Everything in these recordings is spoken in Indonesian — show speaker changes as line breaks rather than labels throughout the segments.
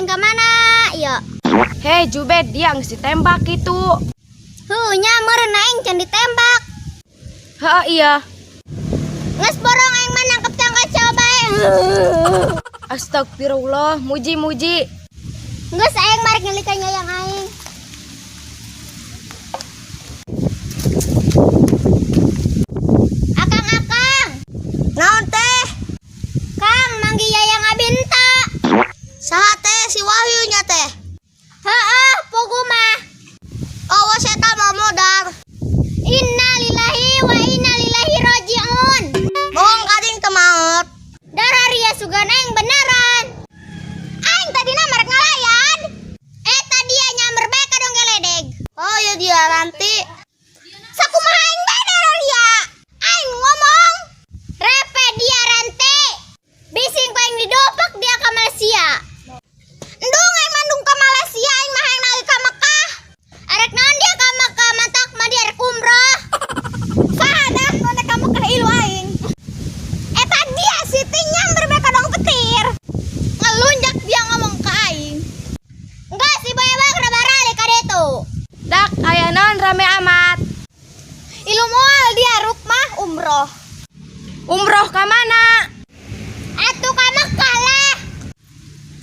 aing ke mana? Iya.
Hei Jubed, dia nggak ditembak itu.
Nya meureun aing can ditembak.
Hah iya.
Nges borong aing mah nangkep cangka coba.
Astagfirullah, muji.
Nges aing marek nyelika nyayang aing. Akang.
Naon teh?
Kang, manggi yayang abinta.
Saha teh si Wahyu nya teh?
Heeh, pugu mah.
Awas eta mah modar.
Innalillahi wa inna ilaihi rajiun.
Bohong kading teu maot.
Dararia sugan aing beneran. Aing tadina marek ngalayan. Dia nyamber bae ka dong geledeg.
Oh ya dia nanti.
Sakumaha aing bae Dararia. Aing ngomong. Repe dia ranti. Bising paing didopak dia ke Malaysia. Endung aing mandung ke Malaysia aing mah aing nagi ka Mekah. Arek naon dia ka Mekah matak mah dia arek umroh. Sahadah nontek ka Mekah ilu aing. Eta dia siti nyamber bae ka dong petir. Ngelunjak dia ngomong ke aing. Enggak si boy bang rabarale ka detu.
Dak, aya naon rame amat.
Ilu moal dia rukmah umroh.
Umroh ka mana?
Atuh ka Mekah lah.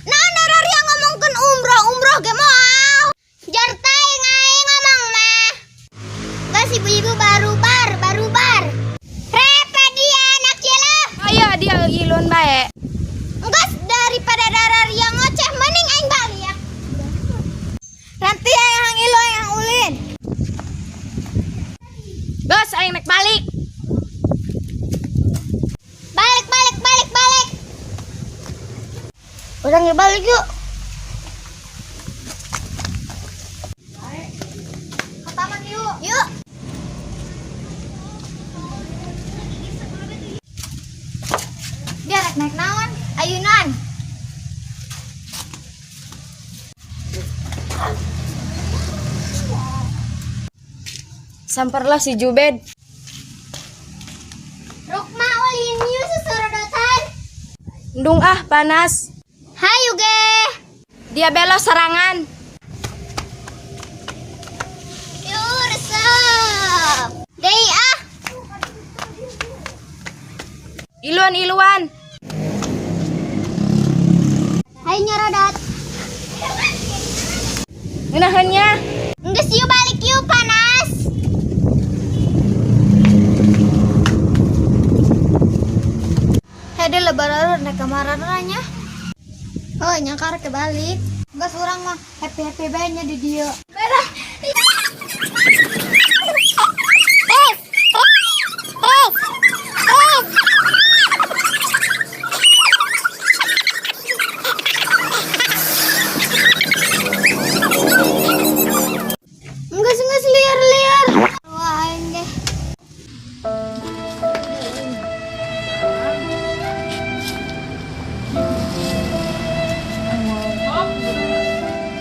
Naon Dararia ngomongkeun umroh ge moal. Jar teuing aing ngomong mah. Geus ibu-ibu barubar. Repe dia anak cilah.
Ayo dia ilun bae.
Geus daripada Dararia ngoceh mending aing balik. Nanti ayang ilu ayang ulin.
Bos, aing mek balik.
Balik.
Urang ge balik yuk.
Ke taman yuk. Dia naik naon? Ayunan.
Samperlah si Jubed.
Rukma ulin yuk susurudotan.
Ndung panas.
Hayu ge.
Dia belos serangan.
Yuk resep. Dei ah.
Iluan.
Hayu nyorodot.
Ngeunaheunnya.
Enggeus yuk balik yuk panas.
Hede lebaran naik kamarananya.
Oh nyangkar kebalik.
Geus urang mah happy bae nya di dieu.
Belah.